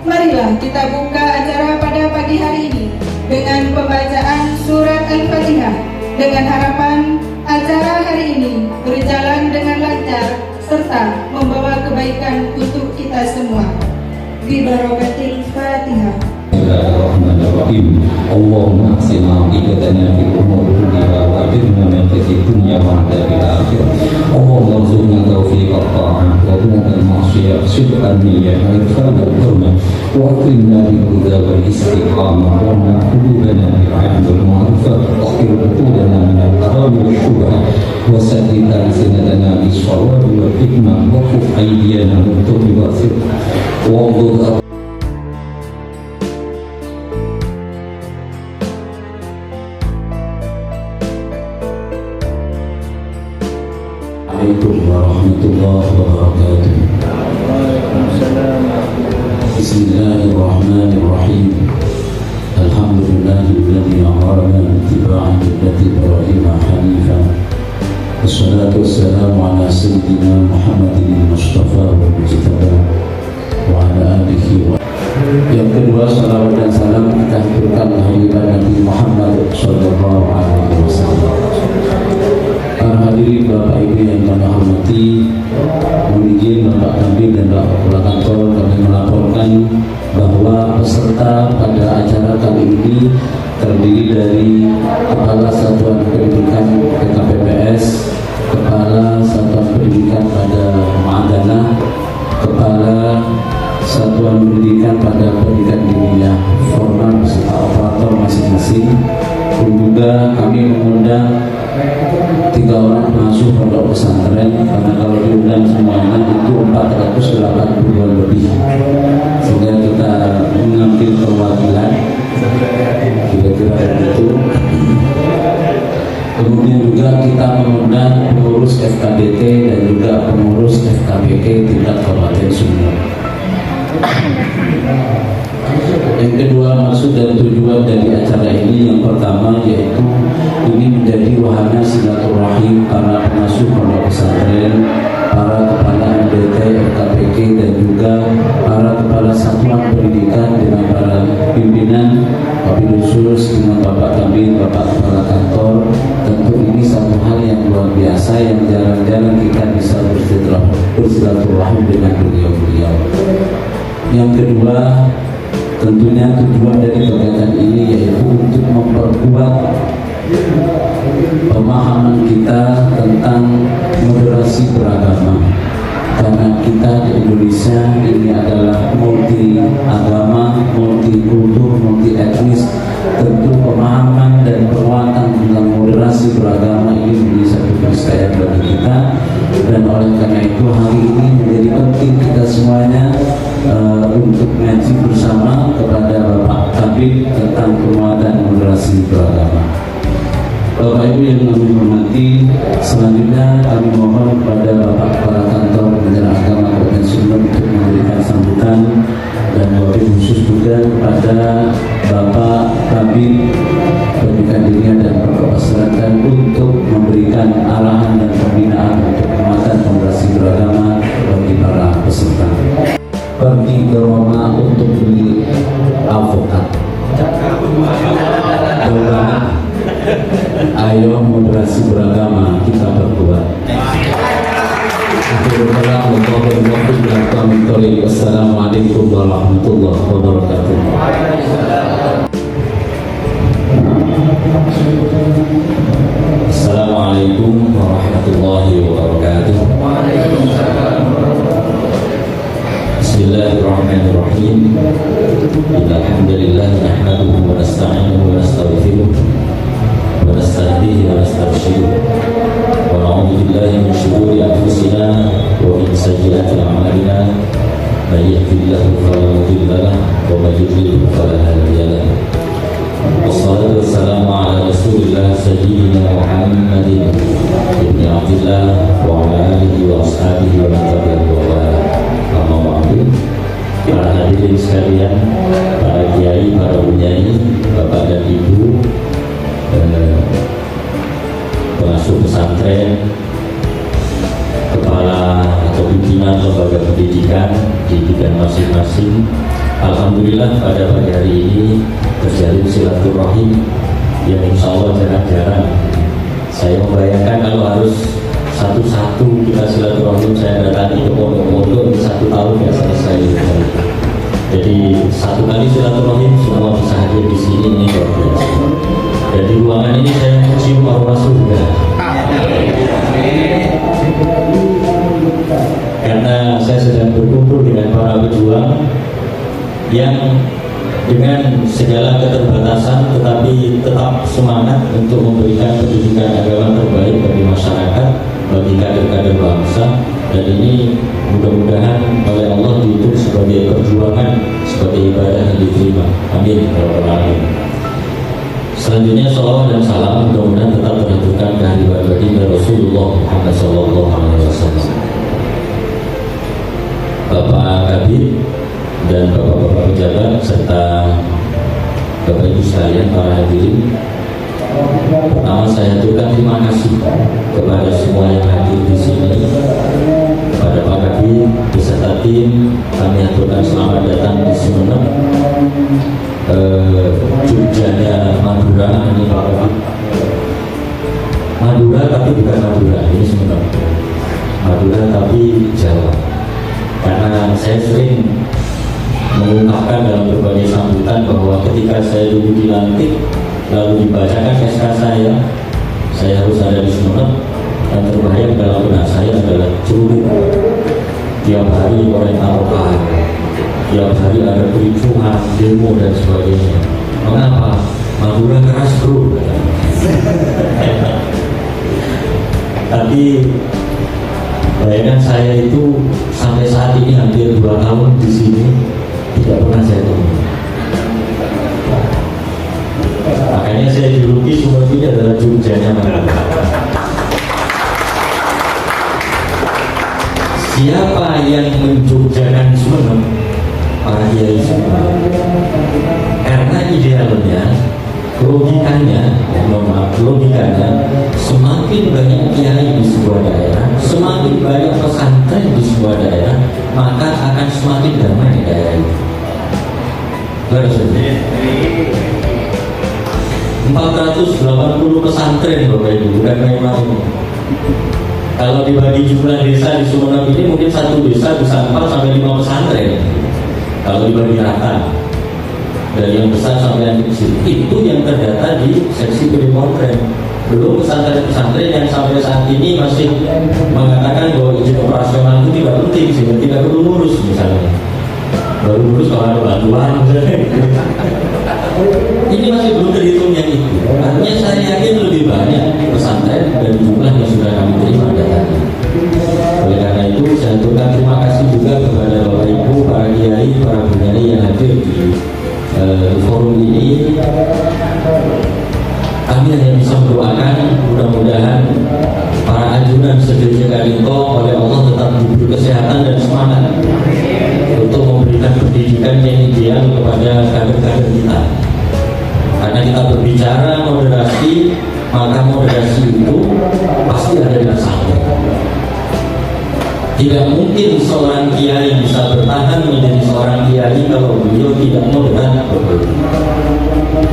Marilah kita buka acara pada pagi hari ini dengan pembacaan surat Al-Fatihah, dengan harapan acara hari ini berjalan dengan lancar serta membawa kebaikan untuk kita semua. Bibarakatil Fatihah. Bismillahirrahmanirrahim. Allahumma aksina iqadana fil umur kulliha wa ajirna min khizyi dunya wa adzabil akhirah. Allahumma rzuqna taufiqat ta'ah wa bu'dal ma'siyah sidqan niyyah wa irfadal hurmah wa akrimna bil huda wal istiqamah wa amna qulubana bil 'ilmi wal ma'rifah wa akhir qulubana min al-haram wal syubhah wa saddid alsinatana bis shawab wal hikmah wa khuf aydiyana min tubi wa sidq wa Assalamualaikum warahmatullahi wabarakatuh. Bismillahirrahmanirrahim. Alhamdulillahilladzi amarna ittiba'an millati Ibrahim hanifan. Wassalatu wassalamu ala sayyidina Muhammadin Mustafa wal Mujtaba wa ala alihi wa. Yang kedua, salawat dan salam kita haturkan kehadiran Nabi Muhammad sallallahu alaihi wasallam. Para hadirin Bapak Ibu yang kami hormati, mohon izin Bapak Kabid dan Bapak Kepala Kantor kami melaporkan bahwa peserta pada acara kali ini terdiri dari Kepala Satuan Pendidikan PKPPS, Kepala Satuan Pendidikan pada Ma'adana, Kepala Satuan Pendidikan pada Pendidikan Diniyah Formal beserta operator masing-masing, dan juga kami mengundang 3 orang pengasuh pondok pesantren, karena kalau diundang semuanya itu 480 lebih, sehingga kita mengambil perwakilan kira-kira begitu. Kemudian juga kita mengundang pengurus FKDT dan juga pengurus FKPK tingkat Kabupaten Sumber. Yang kedua, maksud dan tujuan dari acara ini yang pertama yaitu ini menjadi wahana silaturahim para pengasuh pondok pesantren, para kepala MDT, FKPK dan juga para kepala satuan pendidikan dengan para pimpinan wabil khusus dengan Bapak Kabid, Bapak Kepala Kantor. Tentu ini satu hal yang luar biasa yang jarang-jarang kita bisa bersilaturahim dengan beliau-beliau. Yang kedua, tentunya tujuan dari kegiatan ini yaitu untuk memperkuat pemahaman kita tentang moderasi beragama, karena kita di Indonesia ini adalah multi agama, multi kultur, multi etnis. Tentu pemahaman dan penguatan tentang moderasi beragama ini menjadi satu keniscayaan bagi kita, dan oleh karena itu hari ini menjadi penting kita semuanya untuk ngaji bersama kepada Bapak Kabid tentang penguatan moderasi beragama. Bapak Ibu yang kami hormati, selanjutnya kami mohon kepada Bapak Kepala Kantor Kementerian Agama Kabupaten Sumber untuk memberikan sambutan, dan wabil khusus juga kepada Bapak Kabid Pendidikan Diniyah dan Pondok Pesantren untuk memberikan arahan dan pembinaan untuk penguatan moderasi beragama bagi para peserta. Pergi ke Roma untuk beli alpukat. Ayo moderasi beragama kita perkuat. Assalamualaikum warahmatullahi wabarakatuh. Assalamualaikum warahmatullahi wabarakatuh. Bismillahirrahmanirrahim. Alhamdulillah nahmaduhu wa nasta'inuhu wa nastaghfiruh wa nastahdihi wa nastarshiduh wa na'udzu billahi min shururi anfusina wa min sayyiati a'malina. May yahdihillahu fala mudilla lahu wa may yudlil fala hadiya lahu. Wassalatu wassalamu ala Rasulillah sayyidina Muhammadin ibn Abdillah wa ala alihi wa ashabihi wa man tabi'ahum wa amma ba'du. Para hadirin sekalian, para kiai, para bunyai, bapak dan ibu, pengasuh pesantren, kepala atau pimpinan lembaga pendidikan di bidang masing-masing. Alhamdulillah pada pagi hari ini terjalin silaturahim yang insya Allah jarang-jarang. Saya membayangkan kalau harus satu-satu kita silaturahim, saya datangi ke pondok-pondok 1 tahun ya selesai. Jadi satu kali silaturahim semua bisa hadir di sini, ini luar biasa. Dan di ruangan ini saya mencium aroma surga. Karena saya sedang berkumpul dengan para pejuang yang dengan segala keterbatasan tetapi tetap semangat untuk memberikan pendidikan agama terbaik bagi masyarakat, bagi kader-kader bangsa. Dan ini mudah-mudahan oleh Allah dihitung sebagai perjuangan, sebagai ibadah yang diterima. Amin. Selanjutnya salawat dan salam mudah-mudahan tetap terhaturkan ke hari baginda Rasulullah Muhammad SAW. Bapak Kabir dan bapak-bapak pejabat serta bapak ibu sekalian para hadirin, pertama saya aturkan terima kasih kepada semua yang hadir di sini. Kepada Pak Kabir beserta tim kami aturkan selamat datang di Sumeneb, Jogjanya Madura. Ini Pak Kabir, Madura tapi bukan Madura, ini Sumeneb. Madura tapi Jawa. Karena saya sering mengungkapkan dalam berbagai sambutan bahwa ketika saya dulu dilantik lalu dibacakan SK saya harus ada di Sumeneb, dan terbayang dalam benak saya adalah Curug. Tiap hari orang taruhan, tiap hari ada kericuhan, demo dan sebagainya. Mengapa? Madura keras bro. Tapi bayangan saya itu sampai saat ini hampir 2 tahun di sini tidak pernah saya temui. Makanya saya juluki Sumeneb ini adalah Jogjanya Madura. Siapa yang menjogjakan Sumeneb? Para kiai semua. Karena idealnya, logikanya semakin banyak kiai di sebuah daerah, semakin banyak pesantren di sebuah daerah, maka akan semakin damai di daerah itu. 480 pesantren Bapak Ibu, bukan main-main. Kalau dibagi jumlah desa di Sumeneb ini mungkin satu desa bisa 4-5 pesantren. Kalau dibagi rata, dari yang besar sampai yang kecil, itu yang terdata di seksi Pedemontren. Belum pesantren-pesantren yang sampai saat ini masih mengatakan bahwa izin operasional itu tidak penting sehingga tidak perlu ngurus misalnya. Baru ngurus kalau ada bantuan misalnya. Ini masih belum terhitung yang itu. Artinya saya yakin lebih banyak pesantren dari jumlah yang sudah kami terima datanya. Oleh karena itu saya aturkan terima kasih juga kepada Bapak Ibu, para kiai, para bunyai yang hadir di forum ini. Kami hanya bisa mendoakan mudah-mudahan para ajudan segereja Kalingkong oleh Allah tetap diberi kesehatan dan semangat untuk memberikan pendidikan yang ideal kepada kader-kader kita. Karena kita berbicara moderasi, maka moderasi itu pasti ada di pesantren. Tidak mungkin seorang kiai bisa bertahan menjadi seorang kiai kalau beliau tidak moderat.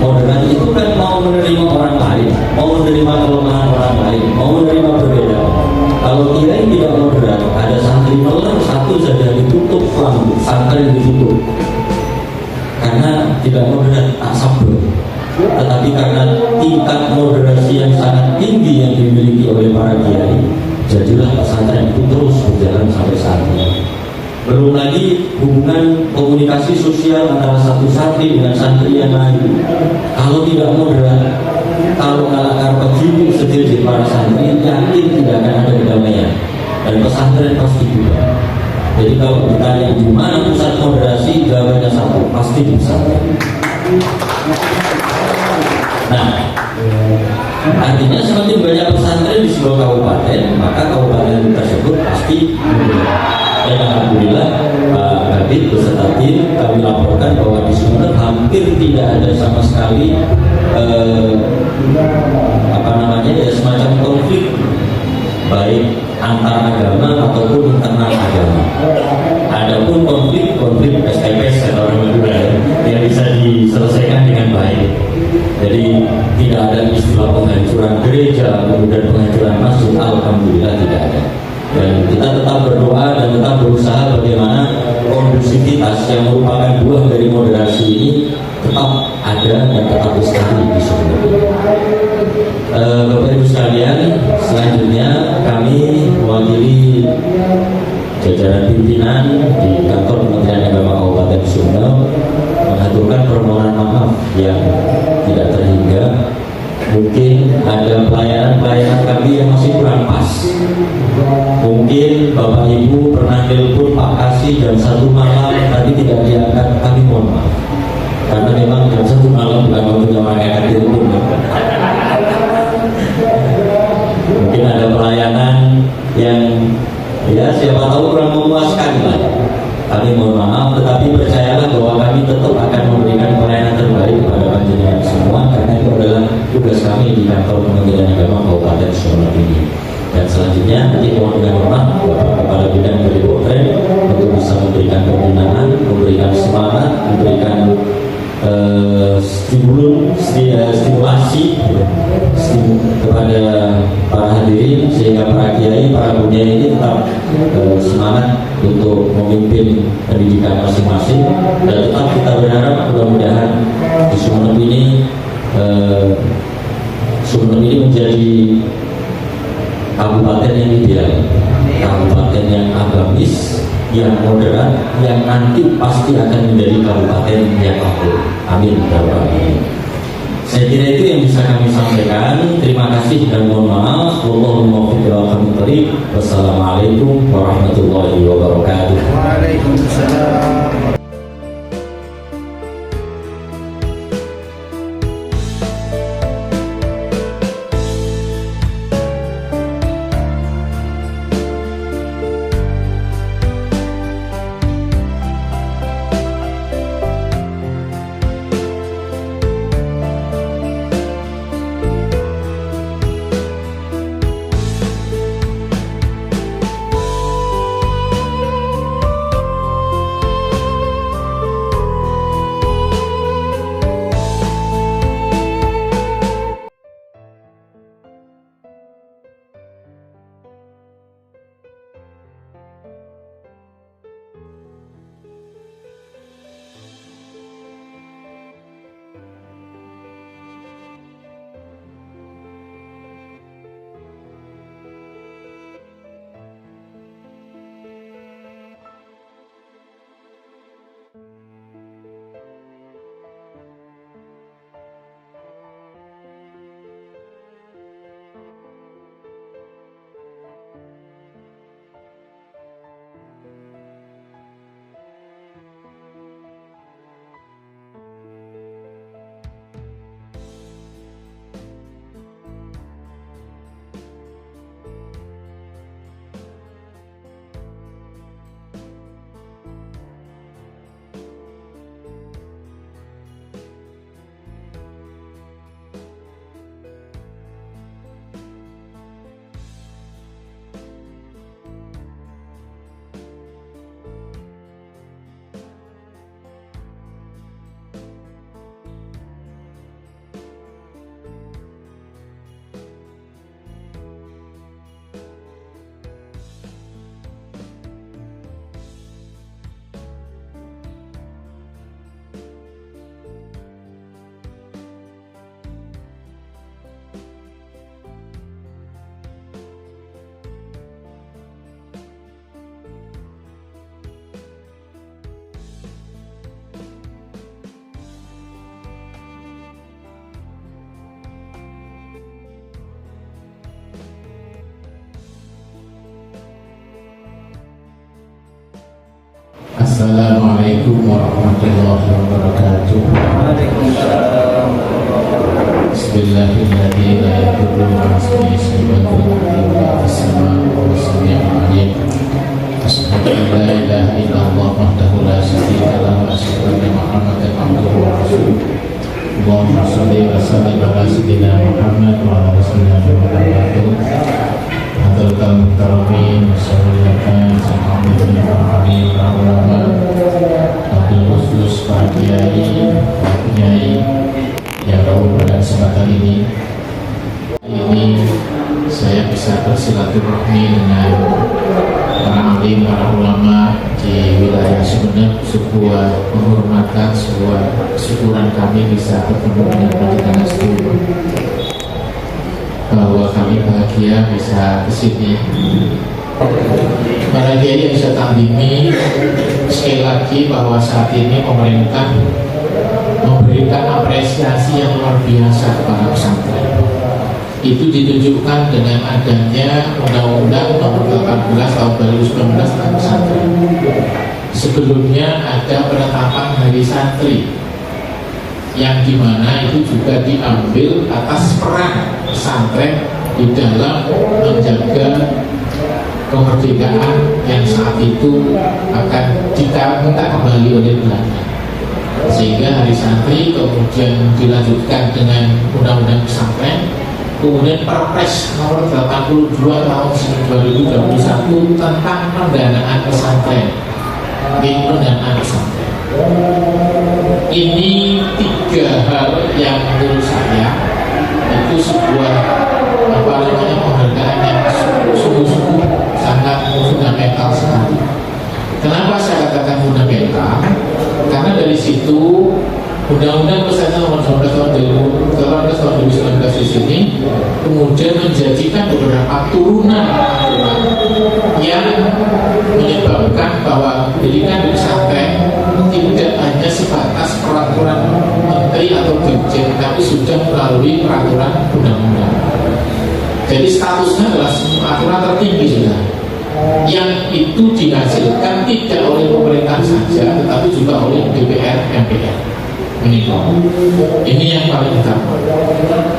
Moderat itu kan mau menerima orang lain, mau menerima kelemahan orang lain, mau menerima perbedaan. Kalau kiai tidak moderat, ada santri melar satu saja ditutup lampu, santri ditutup. Karena tidak moderat, tak sabar. Tetapi karena tingkat moderasi yang sangat tinggi yang dimiliki oleh para kiai, jadilah pesantren itu terus berjalan sampai saat ini. Belum lagi hubungan komunikasi sosial antara satu santri dengan santri yang lain. Kalau tidak moderat, kalau kalakar begini sedikit para santri, yakin tidak akan ada kedamaian. Dan pesantren pasti juga. Jadi kalau bertanya di mana pusat moderasi, jawabannya satu, pasti di pesantren. Nah, artinya semakin banyak pesantren di sebuah kabupaten, maka kabupaten tersebut pasti moderat. Dan alhamdulillah Pak Kabid beserta tim kami laporkan bahwa di Sumeneb hampir tidak ada sama sekali semacam konflik baik antar agama ataupun internal agama. Adapun konflik STPS kata orang Madura ya. generasi ini tetap ada dan tetap lestari di Sumeneb. Bapak Ibu sekalian, selanjutnya kami mewakili jajaran pimpinan di kantor Kementerian Agama Kabupaten Sumeneb mengaturkan permohonan maaf yang tidak terhingga. Mungkin ada pelayanan kami yang masih kurang pas. Mungkin Bapak Ibu pernah telepon Pak Kasih jam 1 malam tadi tidak diangkat, kami mohon maaf. Karena memang jam 1 malam bukan waktunya mengangkat telepon. Mungkin ada pelayanan yang ya siapa tahu kurang memuaskan lah. Kami mohon maaf, tetapi percayalah bahwa kami tetap akan memberikan pelayanan terbaik kepada panjenengan semua, karena itu adalah tugas kami di kantor Kementerian Agama Kabupaten Sumeneb ini. Dan selanjutnya nanti mohon dengan hormat Bapak Kepala Bidang Peribotren untuk bisa memberikan pembinaan, memberikan semangat, memberikan stimulasi kepada para hadirin, sehingga para kiai, para bunyai ini tetap semangat untuk memimpin pendidikan masing-masing, dan tetap kita berharap mudah-mudahan di Sumeneb ini menjadi kabupaten yang ideal, kabupaten yang agamis, yang moderat, yang nanti pasti akan menjadi kabupaten yang makmur. Amin. Saya kira itu yang bisa kami sampaikan. Terima kasih dan mohon maaf. Wassalamualaikum warahmatullahi wabarakatuh. Waalaikumsalam. Assalamualaikum warahmatullahi wabarakatuh. Bismillahirrahmanirrahim. La yadurru ma'asmi ismihi wa as-sama'u wa as-sami'ul 'alim. Asyhadu an la ilaha illallah wahdahu la syarika lahu wa asyhadu anna Muhammadan abduhu wa rasuluh. Allahumma shalli wa sallim ala sayyidina Muhammad wa ala alihi wa sahbihi. Hadratul Mukarramin, Masyarakat, Alhamdulillah, para ulama, Abdul Khusus, para kiai, yang tahu pada kesempatan ini saya bisa bersilaturahmi dengan para alim, para ulama di wilayah Sumeneb. Sebuah penghormatan, sebuah kesyukuran kami bisa bertemu dengan Baginda Rasul, bahwa kami bahagia bisa kesini. Para kiai yang saya tandimi, sekali lagi bahwa saat ini pemerintah memberikan apresiasi yang luar biasa kepada pesantren. Itu ditunjukkan dengan adanya Undang-Undang Nomor 18 Tahun 2019 tentang pesantren. Sebelumnya ada penetapan Hari Santri, yang dimana itu juga diambil atas peran pesantren di dalam menjaga kemerdekaan yang saat itu akan minta kembali oleh Belanda. Sehingga Hari Santri kemudian dilanjutkan dengan Undang-Undang Pesantren, kemudian Perpres Nomor 82 Tahun 2021 tentang pendanaan pesantren. Pendanaan pesantren. Ini tiga hal yang menurut saya itu sebuah penghargaan yang sungguh-sungguh sangat fundamental sekali. Kenapa saya katakan fundamental? Karena dari situ Undang-Undang Pesantren Nomor 19 Tahun 2019 di sini kemudian menjadikan beberapa turunan yang menyebabkan bahwa pendidikan di pesantren tidak hanya sebatas peraturan menteri atau dirjen, tapi sudah melalui peraturan undang-undang. Jadi statusnya adalah aturan tertinggi sudah, yang itu dihasilkan tidak oleh pemerintah saja, tetapi juga oleh DPR, MPR. Ini yang paling utama.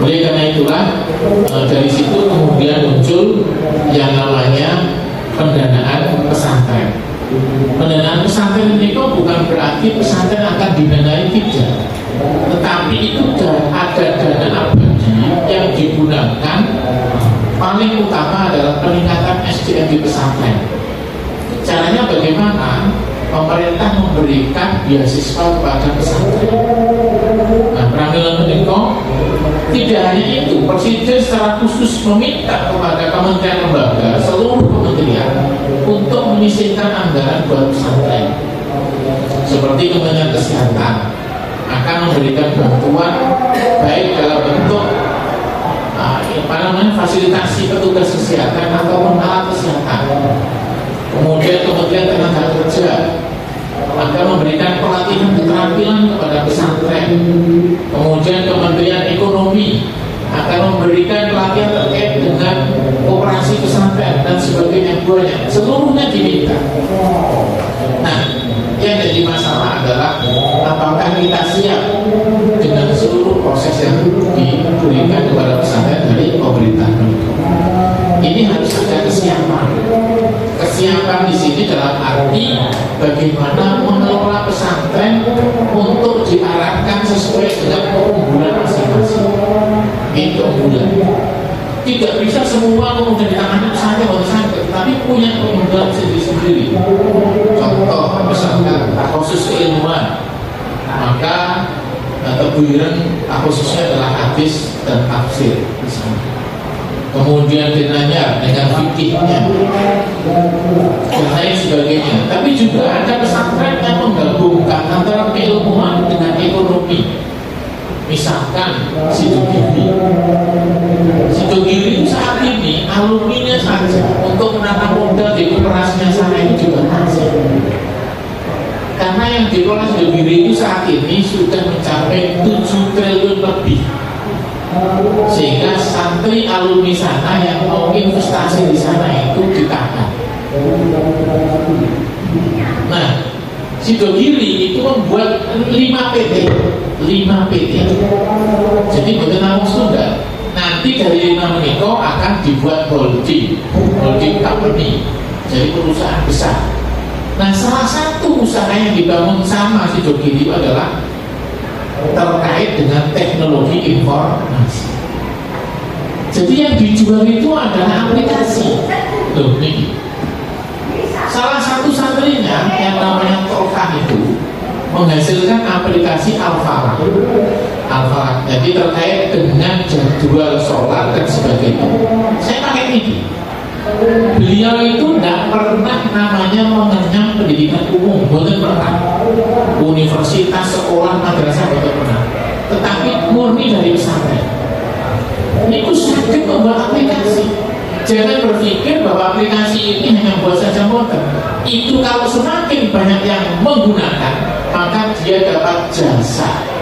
Oleh karena itulah dari situ kemudian muncul yang namanya pendanaan pesantren. Pendanaan pesantren ini kok bukan berarti pesantren akan didanai, tidak, tetapi itu ada dana abadi yang digunakan. Paling utama adalah peningkatan SDM di pesantren. Caranya bagaimana? Pemerintah memberikan beasiswa kepada pesantren. Nah, perambilan menikah tidak hanya itu, Presiden secara khusus meminta kepada kementerian lembaga, seluruh kementerian untuk menyisihkan anggaran buat pesantren. Seperti Kementerian Kesehatan akan memberikan bantuan baik dalam bentuk fasilitasi petugas kesehatan ataupun alat kesehatan. Kemudian Kementerian Tenaga Kerja akan memberikan pelatihan keterampilan kepada pesantren. Kemudian Kementerian Ekonomi akan memberikan pelatihan terkait dengan operasi pesantren dan sebagainya, banyak. Seluruhnya diminta. Nah, yang jadi masalah adalah apakah kita siap dengan seluruh proses yang diberikan kepada pesantren dari pemerintah. Ini harus ada kesiapan. Kesiapan di sini dalam arti bagaimana mengelola pesantren untuk diarahkan sesuai dengan keunggulan masing-masing. Itu keunggulan. Tidak bisa semua kemudian ditangani pesantren, tapi punya keunggulan sendiri-sendiri. Contoh misalkan khusus keilmuan, maka kebuiran khususnya adalah hadis dan tafsir misalnya. Kemudian dinanya dengan fikihnya dan lain sebagainya. Tapi juga ada pesantren yang menggabungkan antara keilmuan dengan ekonomi. Misalkan Sidogiri saat ini alumninya saja untuk menanam modal di kooperasinya sana itu juga masih. Karena yang dikelola Sidogiri itu saat ini sudah mencapai 7 triliun lebih. Sehingga santri alumni sana yang mau investasi di sana itu ditahan. Nah, Sidogiri itu membuat 5 PT. Jadi betul nama sudah. Nanti dari 5 meniko akan dibuat holding company. Jadi perusahaan besar. Nah, salah satu usaha yang dibangun sama Sidogiri itu adalah terkait dengan teknologi informasi. Jadi yang dijual itu adalah aplikasi. Loh, ini salah satu santrinya yang namanya Tolkan itu menghasilkan aplikasi Alfara. Alfa. Jadi terkait dengan jadwal sholat dan sebagainya, saya pakai ini. Beliau itu tidak pernah namanya mengenyam pendidikan umum, bukan pernah. Universitas, sekolah, madrasah, bukan pernah. Tetapi murni dari pesantren. Itu sakit membuat aplikasi. Jangan berpikir bahwa aplikasi ini hanya buat saja modal. Itu kalau semakin banyak yang menggunakan, maka dia dapat jasa